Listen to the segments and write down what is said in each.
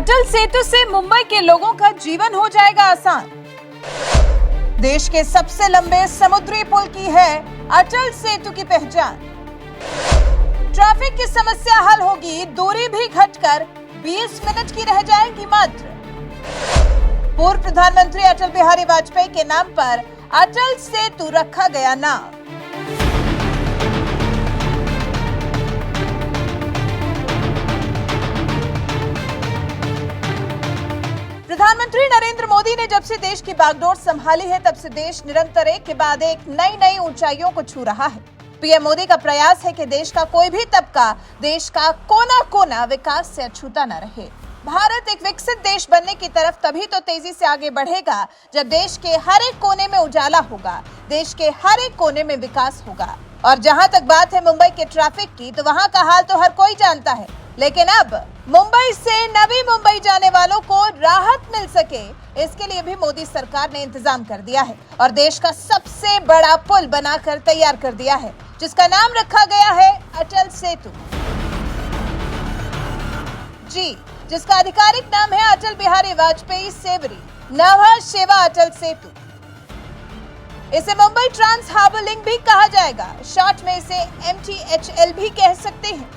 अटल सेतु से मुंबई के लोगों का जीवन हो जाएगा आसान। देश के सबसे लंबे समुद्री पुल की है अटल सेतु की पहचान। ट्रैफिक की समस्या हल होगी, दूरी भी घटकर 20 मिनट की रह जाएगी मात्र। पूर्व प्रधानमंत्री अटल बिहारी वाजपेयी के नाम पर अटल सेतु रखा गया नाम। प्रधानमंत्री नरेंद्र मोदी ने जब से देश की बागडोर संभाली है, तब से देश निरंतर एक के बाद एक नई ऊंचाइयों को छू रहा है। पीएम मोदी का प्रयास है कि देश का कोई भी तबका, देश का कोना कोना विकास से अछूता न रहे। भारत एक विकसित देश बनने की तरफ तभी तो तेजी से आगे बढ़ेगा जब देश के हर एक कोने में उजाला होगा, देश के हर एक कोने में विकास होगा। और जहां तक बात है मुंबई के ट्रैफिक की, तो वहां का हाल तो हर कोई जानता है, लेकिन अब मुंबई से नवी मुंबई जाने वालों को राहत मिल सके, इसके लिए भी मोदी सरकार ने इंतजाम कर दिया है और देश का सबसे बड़ा पुल बनाकर तैयार कर दिया है, जिसका नाम रखा गया है अटल सेतु। जी, जिसका आधिकारिक नाम है अटल बिहारी वाजपेयी सेवरी नवा शेवा अटल सेतु। इसे मुंबई ट्रांस हार्बर लिंक भी कहा जाएगा, शॉर्ट में इसे MTHL भी कह सकते हैं।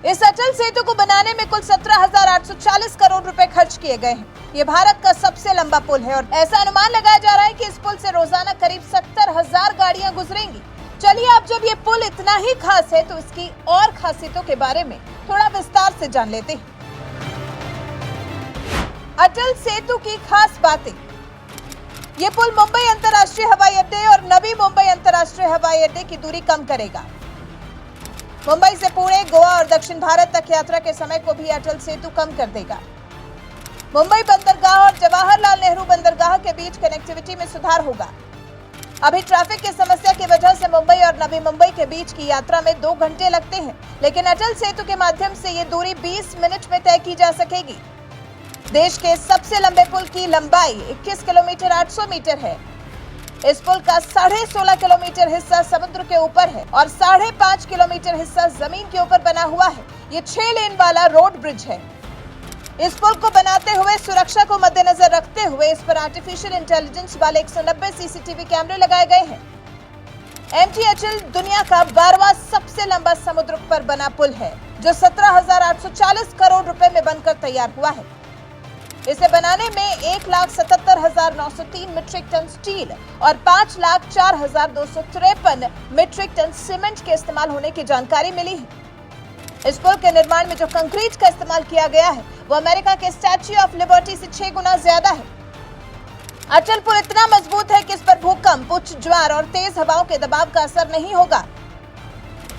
इस अटल सेतु को बनाने में कुल 17,840 करोड़ रुपए खर्च किए गए हैं। ये भारत का सबसे लंबा पुल है और ऐसा अनुमान लगाया जा रहा है कि इस पुल से रोजाना करीब 70,000 गाड़ियां गुजरेंगी। चलिए, अब जब ये पुल इतना ही खास है, तो इसकी और खासियतों के बारे में थोड़ा विस्तार से जान लेते हैं। अटल सेतु की खास बातें। ये पुल मुंबई अंतर्राष्ट्रीय हवाई अड्डे और नवी मुंबई अंतर्राष्ट्रीय हवाई अड्डे की दूरी कम करेगा। मुंबई से पुणे, गोवा और दक्षिण भारत तक यात्रा के समय को भी अटल सेतु कम कर देगा। मुंबई बंदरगाह और जवाहरलाल नेहरू बंदरगाह के बीच कनेक्टिविटी में सुधार होगा। अभी ट्रैफिक की समस्या की वजह से मुंबई और नवी मुंबई के बीच की यात्रा में 2 घंटे लगते हैं, लेकिन अटल सेतु के माध्यम से ये दूरी 20 मिनट में तय की जा सकेगी। देश के सबसे लंबे पुल की लंबाई 21 किलोमीटर 800 मीटर है। इस पुल का 16.5 किलोमीटर हिस्सा समुद्र के ऊपर है और 5.5 किलोमीटर हिस्सा जमीन के ऊपर बना हुआ है। ये 6 लेन वाला रोड ब्रिज है। इस पुल को बनाते हुए सुरक्षा को मद्देनजर रखते हुए इस पर आर्टिफिशियल इंटेलिजेंस वाले 190 CCTV कैमरे लगाए गए हैं। MTHL दुनिया का 12वां सबसे लंबा समुद्र पर बना पुल है, जो 17,840 करोड़ रुपए में बनकर तैयार हुआ है। इसे बनाने में 1,77,903 मीट्रिक टन स्टील और 5,04,253 मीट्रिक टन सीमेंट के इस्तेमाल होने की जानकारी मिली है। इस पुल के निर्माण में जो कंक्रीट का इस्तेमाल किया गया है, वो अमेरिका के स्टैच्यू ऑफ लिबर्टी से 6 गुना ज्यादा है। अटल पुल इतना मजबूत है कि इस पर भूकंप, उच्च ज्वार और तेज हवाओं के दबाव का असर नहीं होगा।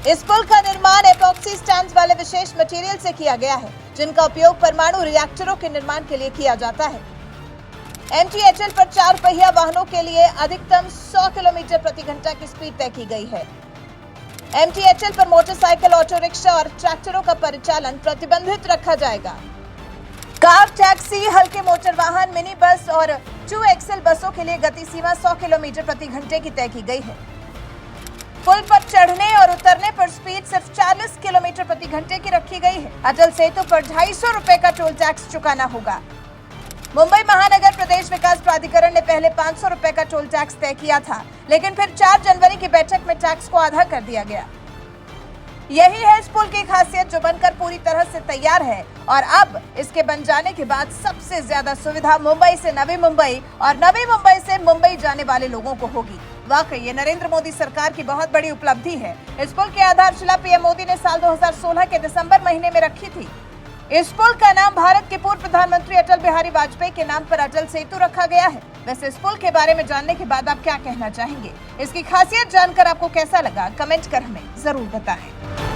इस पुल का निर्माण एपॉक्सी स्टैंड्स वाले विशेष मटेरियल से किया गया है, जिनका उपयोग परमाणु रिएक्टरों के निर्माण के लिए किया जाता है। MTHL पर 4 पहिया वाहनों के लिए अधिकतम 100 किलोमीटर प्रति घंटा की स्पीड तय की गई है। MTHL पर मोटरसाइकिल, ऑटो रिक्शा और ट्रैक्टरों का परिचालन प्रतिबंधित रखा जाएगा। कार, टैक्सी, हल्के मोटर वाहन, मिनी बस और 2XL बसों के लिए गति सीमा 100 किलोमीटर प्रति घंटे की तय की गई है। पुल पर चढ़ने और उतरने पर स्पीड सिर्फ 40 किलोमीटर प्रति घंटे की रखी गई है। अटल सेतु पर 250 रुपए का टोल टैक्स चुकाना होगा। मुंबई महानगर प्रदेश विकास प्राधिकरण ने पहले 500 रुपए का टोल टैक्स तय किया था, लेकिन फिर 4 जनवरी की बैठक में टैक्स को आधा कर दिया गया। यही है इस पुल की खासियत, जो बनकर पूरी तरह से तैयार है और अब इसके बन जाने के बाद सबसे ज्यादा सुविधा मुंबई से नवी मुंबई और नवी मुंबई से मुंबई जाने वाले लोगों को होगी। वाकई ये नरेंद्र मोदी सरकार की बहुत बड़ी उपलब्धि है। इस पुल की आधारशिला पीएम मोदी ने साल 2016 के दिसंबर महीने में रखी थी। इस पुल का नाम भारत के पूर्व प्रधानमंत्री अटल बिहारी वाजपेयी के नाम पर अटल सेतु रखा गया है। वैसे इस पुल के बारे में जानने के बाद आप क्या कहना चाहेंगे? इसकी खासियत जानकर आपको कैसा लगा? कमेंट कर हमें जरूर बताएं।